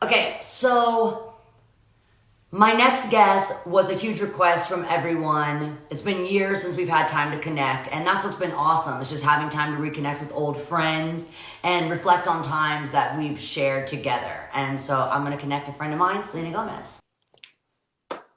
Okay, so my next guest was a huge request from everyone. It's been years since we've had time to connect, and that's what's been awesome. It's just having time to reconnect with old friends and reflect on times that we've shared together. And so I'm gonna connect a friend of mine, Selena Gomez.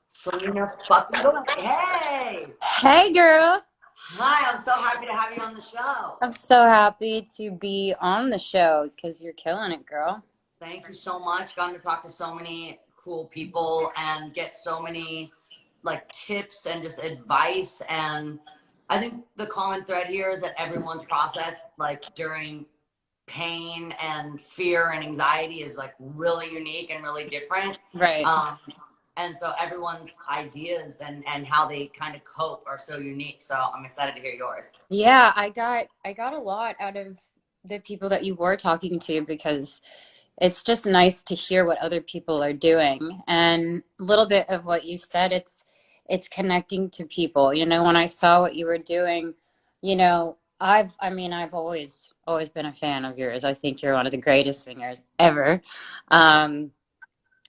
Selena fucking Gomez. Hey! Hey girl, Hi, I'm so happy to have you on the show. I'm so happy to be on the show because you're killing it, girl. Thank you so much. Gotten to talk to so many cool people and get so many like tips and just advice. And I think the common thread here is that everyone's process, like during pain and fear and anxiety, is like really unique and really different. Right. Um, and so everyone's ideas and how they kind of cope are so unique. So I'm excited to hear yours. Yeah, I got a lot out of the people that you were talking to because it's just nice to hear what other people are doing. And a little bit of what you said, it's connecting to people. When I saw what you were doing, I've always been a fan of yours. I think you're one of the greatest singers ever. Um,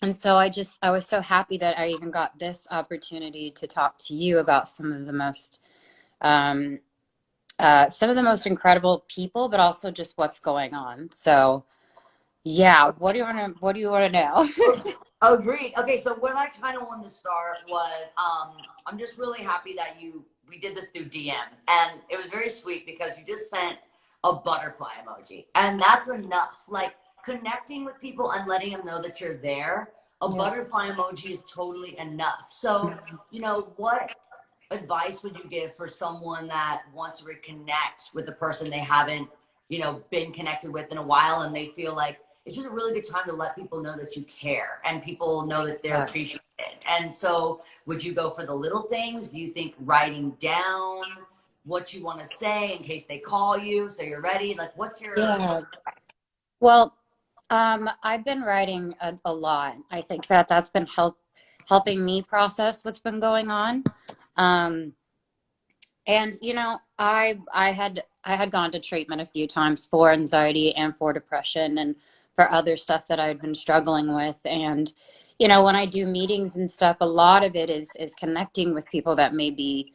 And so I was so happy that I even got this opportunity to talk to you about um, some of the most incredible people, but also just what's going on. So yeah, what do you want to know? Agreed. Okay, so what I kind of wanted to start was I'm just really happy that we did this through DM, and it was very sweet because you just sent a butterfly emoji, and that's enough. Like connecting with people and letting them know that you're there. A Yeah. butterfly emoji is totally enough. So, what advice would you give for someone that wants to reconnect with the person they haven't, been connected with in a while, and they feel like it's just a really good time to let people know that you care and people know that they're Yeah. appreciated. And so, would you go for the little things? Do you think writing down what you want to say in case they call you so you're ready? Like, what's your. Yeah. Well, I've been writing a lot. I think that's been helping me process what's been going on. Um, And I had gone to treatment a few times for anxiety and for depression and for other stuff that I'd been struggling with. And when I do meetings and stuff, a lot of it is connecting with people that maybe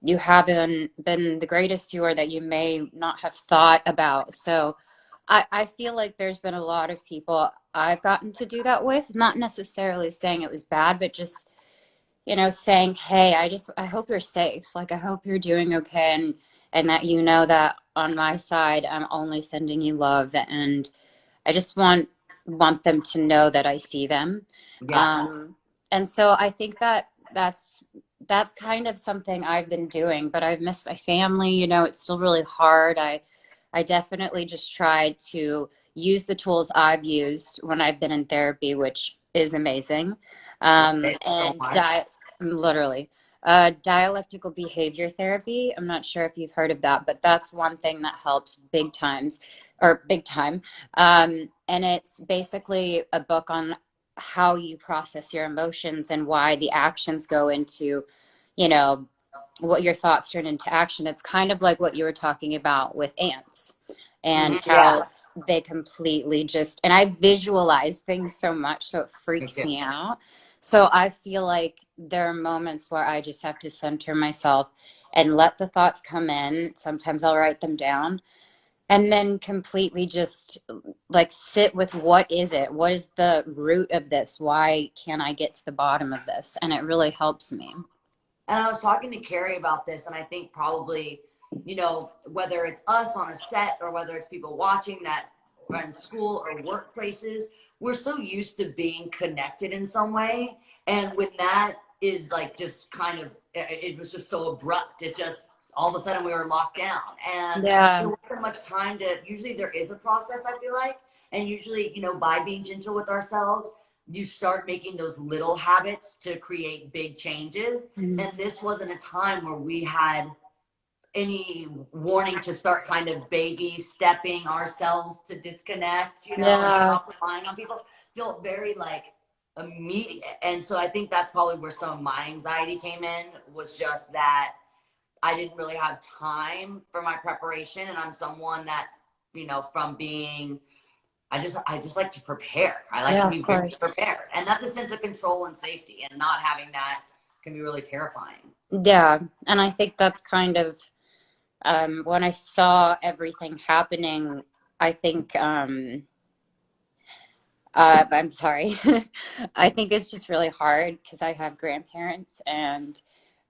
you haven't been the greatest to or that you may not have thought about. So I feel like there's been a lot of people I've gotten to do that with, not necessarily saying it was bad, but just saying, hey, I hope you're safe. Like, I hope you're doing okay. And that, that on my side, I'm only sending you love. And I just want them to know that I see them. Yes. And so I think that's kind of something I've been doing, but I've missed my family. It's still really hard. I definitely just tried to use the tools I've used when I've been in therapy, which is amazing. Love it so And much. literally, dialectical behavior therapy. I'm not sure if you've heard of that, but that's one thing that helps big time. And it's basically a book on how you process your emotions and why the actions go into, you know, what your thoughts turn into action. It's kind of like what you were talking about with ants and Yeah. how they completely just, and I visualize things so much, so it Me freaks too. me out. So I feel like there are moments where I just have to center myself and let the thoughts come in. Sometimes I'll write them down and then completely just like sit with what is it? What is the root of this? Why can't I get to the bottom of this? And it really helps me. And I was talking to Carrie about this, and I think probably, whether it's us on a set or whether it's people watching that are in school or workplaces, we're so used to being connected in some way. And when that is like just kind of, it was just so abrupt. It just, all of a sudden we were locked down. And there Yeah. wasn't much time to, usually there is a process, I feel like. And usually, by being gentle with ourselves, you start making those little habits to create big changes. Mhm. And this wasn't a time where we had any warning to start kind of baby stepping ourselves to disconnect, and Yeah. stop relying on people. Felt very like immediate. And so I think that's probably where some of my anxiety came in, was just that I didn't really have time for my preparation. And I'm someone that, from being I just like to prepare. I like Yeah, to of be very course. prepared. And that's a sense of control and safety. And not having that can be really terrifying. Yeah. And I think that's kind of when I saw everything happening, I think I'm sorry. I think it's just really hard because I have grandparents, and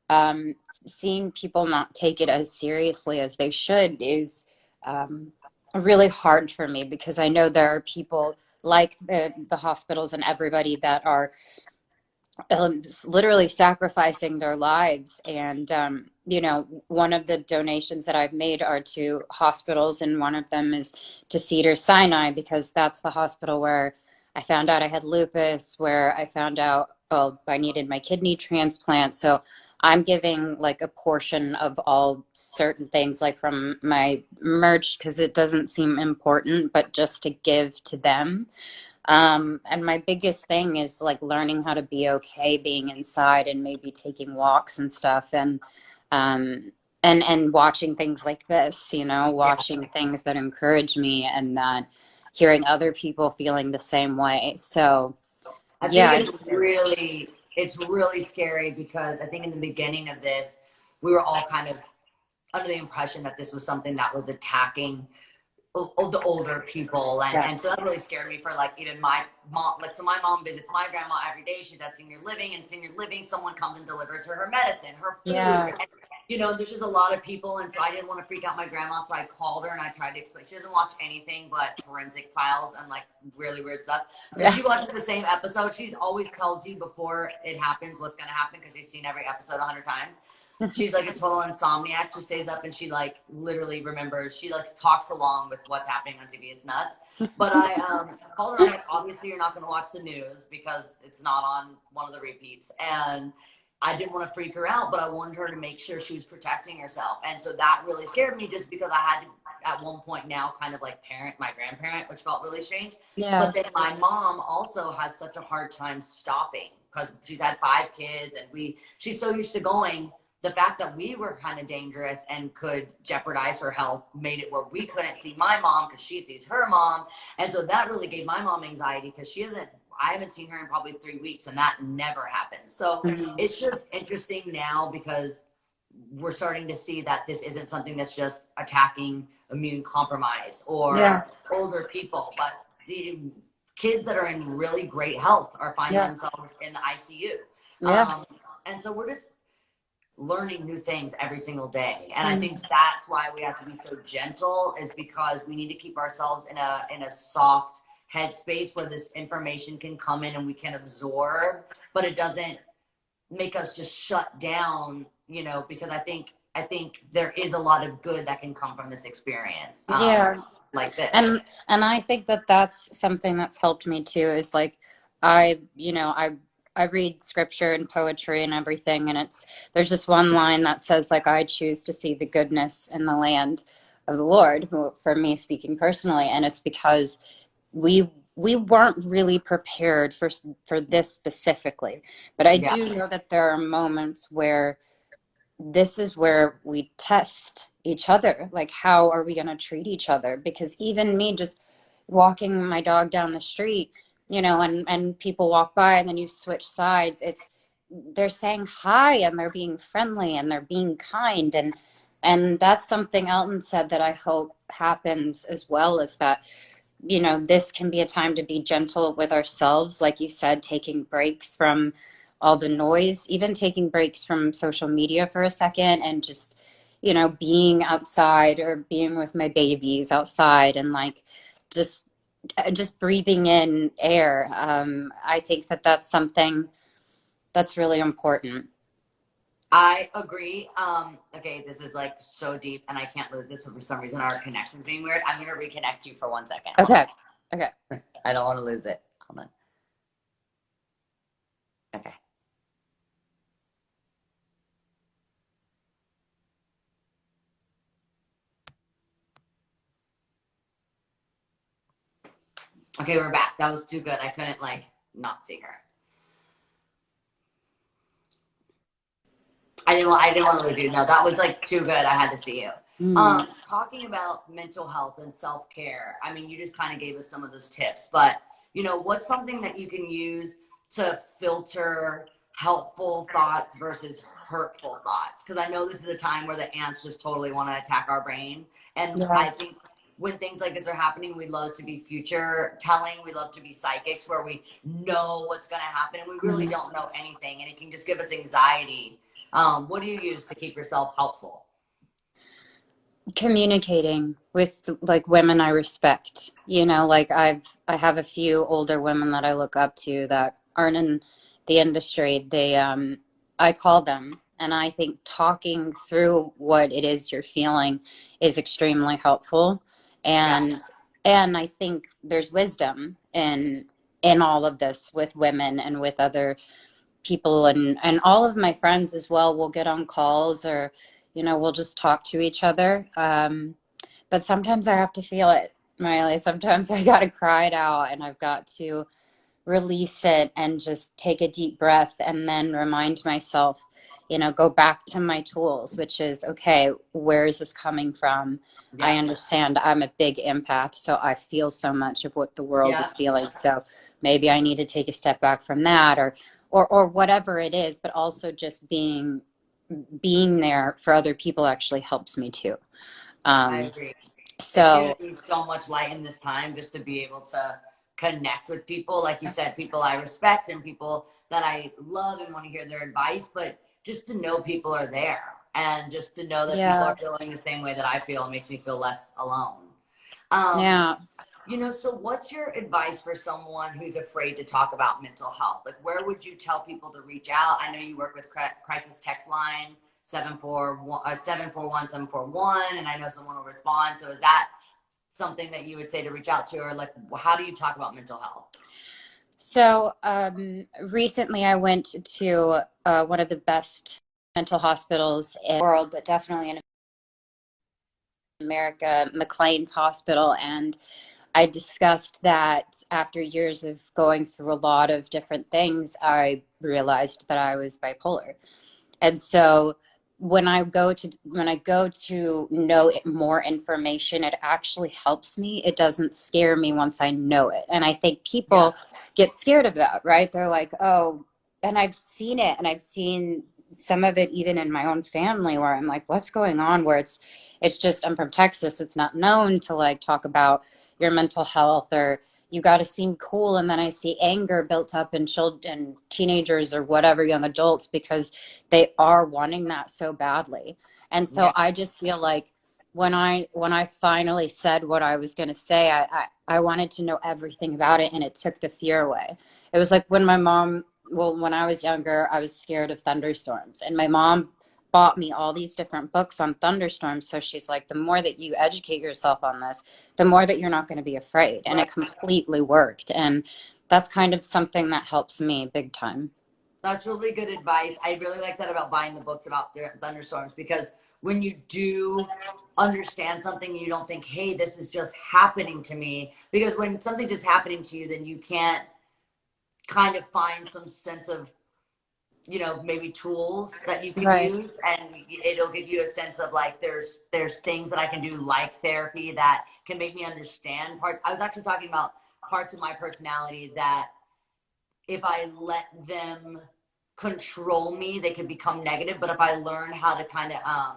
um, seeing people not take it as seriously as they should is um, really hard for me, because I know there are people like the hospitals and everybody that are literally sacrificing their lives. And, you know, one of the donations that I've made are to hospitals, and one of them is to Cedars-Sinai, because that's the hospital where I found out I had lupus, where I found out, well, I needed my kidney transplant. So I'm giving like a portion of all certain things, like from my merch, because it doesn't seem important, but just to give to them. And my biggest thing is like learning how to be okay being inside, and maybe taking walks and stuff, um, and watching things like this, you know, Yeah. watching things that encourage me, and that hearing other people feeling the same way. So I think yeah, it's scary. it's really scary because I think in the beginning of this, we were all kind of under the impression that this was something that was attacking the older people, Yeah, and so that really scared me for like even my mom. Like, so my mom visits my grandma every day. She's at senior living, and senior living someone comes and delivers her medicine, her food, yeah, and, you know, there's just a lot of people. And so I didn't want to freak out my grandma, so I called her and I tried to explain. She doesn't watch anything but forensic files and like really weird stuff, so yeah, she watches the same episode. She's always tells you before it happens what's going to happen, because she's seen every episode 100 times. She's like a total insomniac. She stays up and she like literally remembers. She like talks along with what's happening on TV. It's nuts. But I called her. I'm like, obviously you're not going to watch the news because it's not on one of the repeats. And I didn't want to freak her out, but I wanted her to make sure she was protecting herself. And so that really scared me, just because I had to, at one point now, kind of like parent my grandparent, which felt really strange. yeah, But then my mom also has such a hard time stopping, because she's had 5 kids, and she's so used to going. The fact that we were kind of dangerous and could jeopardize her health made it where we couldn't see my mom because she sees her mom. And so that really gave my mom anxiety, because I haven't seen her in probably 3 weeks, and that never happens. So mhm, it's just interesting now, because we're starting to see that this isn't something that's just attacking immune compromised yeah, or older people, but the kids that are in really great health are finding yeah, themselves in the ICU. yeah, And so we're just learning new things every single day. And I mhm, think that's why we have to be so gentle, is because we need to keep ourselves in a soft headspace where this information can come in and we can absorb, but it doesn't make us just shut down, you know, because I think there is a lot of good that can come from this experience, yeah. like this. And I think that that's something that's helped me too, is like I, you know, I read scripture and poetry and everything, and there's this one line that says like, I choose to see the goodness in the land of the Lord, for me speaking personally. And it's because we weren't really prepared for this specifically. But I Yeah. do know that there are moments where this is where we test each other. Like, how are we going to treat each other? Because even me just walking my dog down the street, you know, and people walk by, and then you switch sides, they're saying hi, and they're being friendly, and they're being kind. And that's something Elton said that I hope happens as well, is that, you know, this can be a time to be gentle with ourselves, like you said, taking breaks from all the noise, even taking breaks from social media for a second, and just, you know, being outside, or being with my babies outside, and like just just breathing in air. I think that that's something that's really important. I agree. Okay, this is like so deep and I can't lose this, but for some reason our connection's being weird. I'm gonna reconnect you for 1 second. Hold Okay. Okay. on. I don't want to lose it. Hold on. Okay. Okay, we're back. That was too good. I couldn't like not see her. I didn't want to leave you. No, that was like too good. I had to see you. Mm. Talking about mental health and self-care. I mean, you just kind of gave us some of those tips, but you know, what's something that you can use to filter helpful thoughts versus hurtful thoughts? Because I know this is a time where the ants just totally want to attack our brain. And Yeah. I think when things like this are happening, we love to be future telling. We love to be psychics where we know what's going to happen and we really Mhm. don't know anything. And it can just give us anxiety. What do you use to keep yourself helpful? Communicating with like women I respect, you know, like I have a few older women that I look up to that aren't in the industry. I call them, and I think talking through what it is you're feeling is extremely helpful. Yeah. And I think there's wisdom in all of this with women and with other people, and all of my friends as well will get on calls, or you know, we'll just talk to each other. But sometimes I have to feel it, Miley. Sometimes I got to cry it out, and I've got to release it and just take a deep breath and then remind myself, you know, go back to my tools, which is, okay, where is this coming from? I Yeah. understand I'm a big empath, so I feel so much of what the world Yeah. is feeling. So maybe I need to take a step back from that, or whatever it is, but also just being there for other people actually helps me too. I Um, agree. It gives so me so much light in this time just to be able to connect with people, like you said, people I respect and people that I love and want to hear their advice, but just to know people are there and just to know that people yeah, are feeling the same way that I feel makes me feel less alone. Um, yeah. you know, so what's your advice for someone who's afraid to talk about mental health? Like, where would you tell people to reach out? I know you work with crisis text line 741 and I know someone will respond. So is that something that you would say to reach out to, or like, how do you talk about mental health? So recently I went to one of the best mental hospitals in the world, but definitely in America, McLean's Hospital. And I discussed that after years of going through a lot of different things, I realized that I was bipolar. And so when I go to know more information, it actually helps me. It doesn't scare me once I know it. And I think Yeah. people get scared of that, right? They're like, oh, and I've seen it, and I've seen some of it even in my own family where I'm like, what's going on? Where it's just, I'm from Texas. It's not known to like talk about your mental health, or you got to seem cool. And then I see anger built up in children, teenagers, or whatever, young adults, because they are wanting that so badly. And Yeah. so I just feel like when I finally said what I was going to say, I wanted to know everything about it, and it took the fear away. It was like when my mom, well, when I was younger, I was scared of thunderstorms, and my mom bought me all these different books on thunderstorms. So she's like, the more that you educate yourself on this, the more that you're not going to be afraid. And Right. it completely worked. And that's kind of something that helps me big time. That's really good advice. I really like that about buying the books about the thunderstorms, because when you do understand something, you don't think, hey, this is just happening to me. Because when something's just happening to you, then you can't kind of find some sense of, you know, maybe tools that you could Right. use, and it'll give you a sense of like there's things that I can do, like therapy, that can make me understand parts. I was actually talking about parts of my personality that if I let them control me, they can become negative. But if I learn how to kind of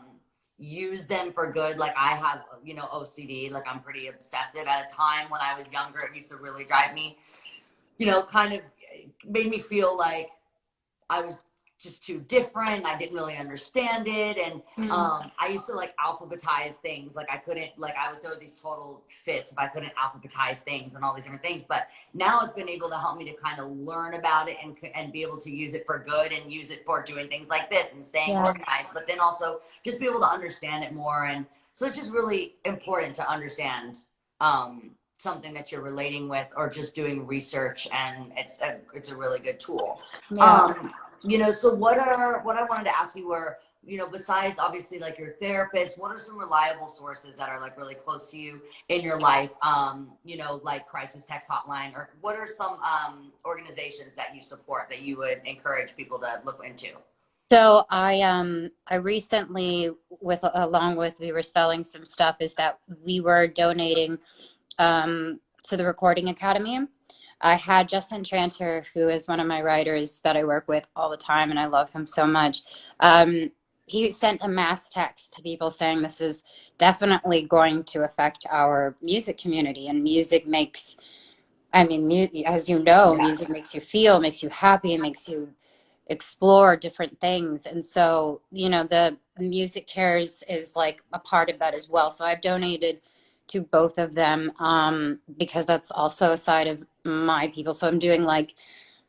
use them for good, like I have, you know, OCD, like I'm pretty obsessive. At a time when I was younger, it used to really drive me, you know, kind of made me feel like I was just too different. I didn't really understand it. And Mm. I used to like alphabetize things. Like I couldn't, like I would throw these total fits if I couldn't alphabetize things and all these different things. But now it's been able to help me to kind of learn about it and be able to use it for good and use it for doing things like this and staying Yeah. organized, but then also just be able to understand it more. And so it's just really important to understand something that you're relating with or just doing research, and it's a really good tool. Yeah. You know, so what I wanted to ask you were, you know, besides obviously like your therapist, what are some reliable sources that are like really close to you in your life? You know, like crisis text hotline, or what are some organizations that you support that you would encourage people to look into? So I recently, with along with we were selling some stuff, is that we were donating to the Recording Academy. I had Justin Tranter, who is one of my writers that I work with all the time, and I love him so much. He sent a mass text to people saying this is definitely going to affect our music community, and music makes, I mean, as you know, Yeah. music makes you feel, makes you happy, makes you explore different things. And so, you know, the music cares is like a part of that as well. So I've donated to both of them because that's also a side of my people. So I'm doing like,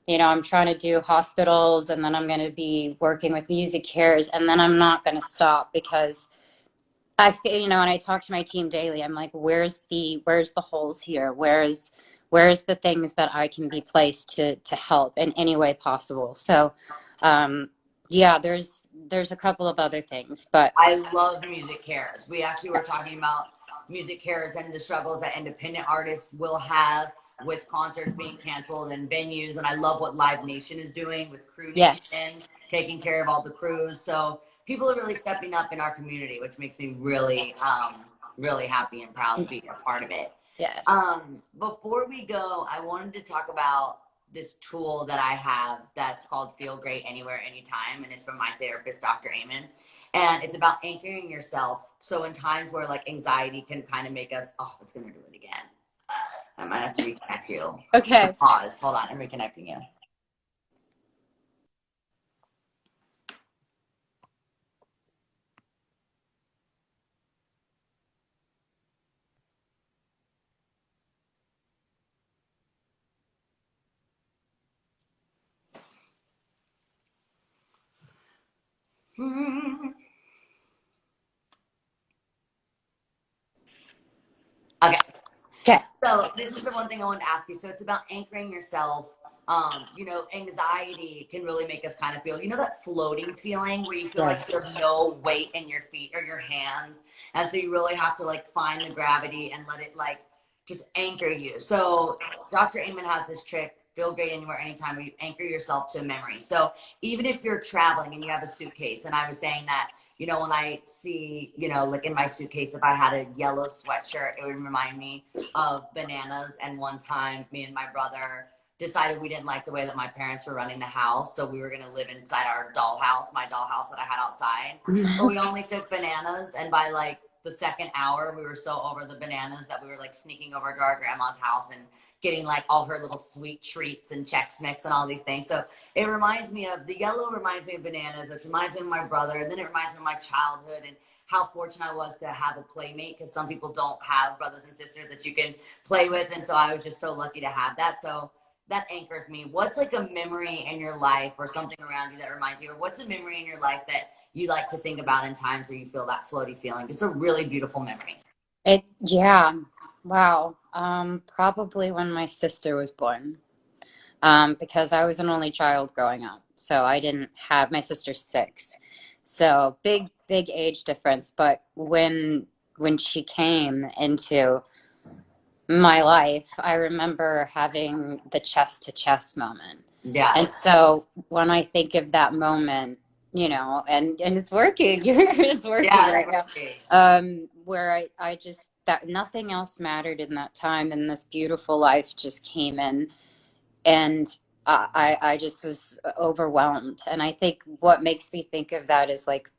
you know, I'm trying to do hospitals, and then I'm going to be working with music cares, and then I'm not going to stop because I feel, you know, and I talk to my team daily. I'm like, where's the holes here? Where's the things that I can be placed to help in any way possible? So, yeah, there's a couple of other things, but I love music cares. We actually were yes, talking about music cares and the struggles that independent artists will have with concerts being canceled and venues. And I love what Live Nation is doing with Crew yes, Nation, taking care of all the crews. So people are really stepping up in our community, which makes me really, really happy and proud to be a part of it. yes, Before we go, I wanted to talk about this tool that I have that's called Feel Great Anywhere, Anytime, and it's from my therapist, Dr. Amen. And it's about anchoring yourself. So in times where like anxiety can kind of make us, oh, it's gonna do it again. I might have to reconnect you. okay. Pause. Hold on, I'm reconnecting you. Okay. Okay. So this is the one thing I wanted to ask you. So it's about anchoring yourself. You know, anxiety can really make us kind of feel, you know, that floating feeling where you feel like you have Yes. no weight in your feet or your hands. And so you really have to like find the gravity and let it like just anchor you. So Dr. Amen has this trick, Feel Great Anywhere, Anytime, where you anchor yourself to a memory. So even if you're traveling and you have a suitcase, and I was saying that, you know, when I see, you know, like in my suitcase, if I had a yellow sweatshirt, it would remind me of bananas. And one time, me and my brother decided we didn't like the way that my parents were running the house, so we were going to live inside our dollhouse, my dollhouse that I had outside. But we only took bananas, and by like the second hour, we were so over the bananas that we were like sneaking over to our grandma's house and getting like all her little sweet treats and Chex Mix and all these things. So it reminds me of, the yellow reminds me of bananas, which reminds me of my brother, and then it reminds me of my childhood and how fortunate I was to have a playmate, because some people don't have brothers and sisters that you can play with. And so I was just so lucky to have that. So that anchors me. What's like a memory in your life or something around you that reminds you, or what's a memory in your life that you like to think about in times where you feel that floaty feeling? It's a really beautiful memory. Yeah. Wow. Probably when my sister was born. Because I was an only child growing up. So I didn't have, my sister's 6. So big age difference. But when she came into my life, I remember having the chest to chest moment. Yeah. And so when I think of that moment, you know, and it's working, it's working Yeah, right working. now. Where I just, that nothing else mattered in that time, and this beautiful life just came in, and I just was overwhelmed. And I think what makes me think of that is like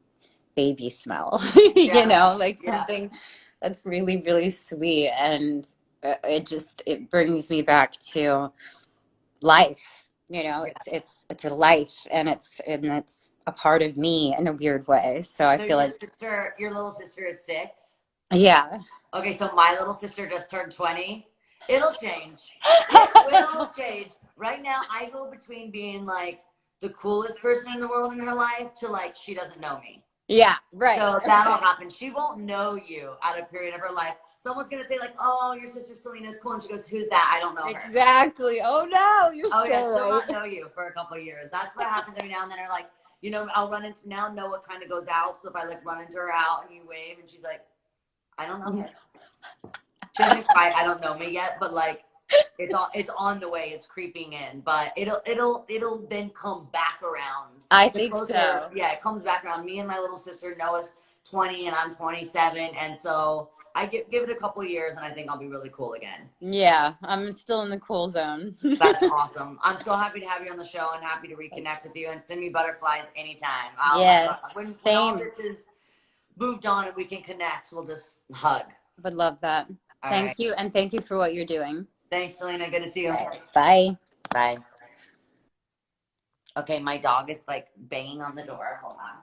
baby smell, you Yeah. know, like Yeah. something that's really, really sweet. And it brings me back to life. You know, it's a life, and it's a part of me in a weird way. So I So feel your like, sister, your little sister is 6? yeah. Okay, so my little sister just turned 20. It'll change. It will change. Right now, I go between being like the coolest person in the world in her life to like she doesn't know me. Yeah, right. So that'll happen. She won't know you at a period of her life. Someone's gonna say like, "Oh, your sister Selena's cool," and she goes, "Who's that? I don't know her." Exactly. Oh no, you're Oh so yeah, she'll right. not know you for a couple of years. That's what happens every now and then. Or like, you know, I'll run into, now Noah kind of goes out. So if I like run into her out and you wave and she's like, I don't know her. She doesn't quite, I don't know me yet, but like It's on the way. It's creeping in, but it'll then come back around. I The think closer, so. yeah, it comes back around. Me and my little sister Noah's 20 and I'm 27, and so I give it a couple years, and I think I'll be really cool again. Yeah, I'm still in the cool zone. That's awesome. I'm so happy to have you on the show and happy to reconnect with you. And send me butterflies anytime. Yes, When all same. this is moved on and we can connect, we'll just hug. Would love that. All Thank right. you, and thank you for what you're doing. Thanks, Selena. Good to see you. Right. Bye. Bye. Okay, my dog is like banging on the door. Hold on.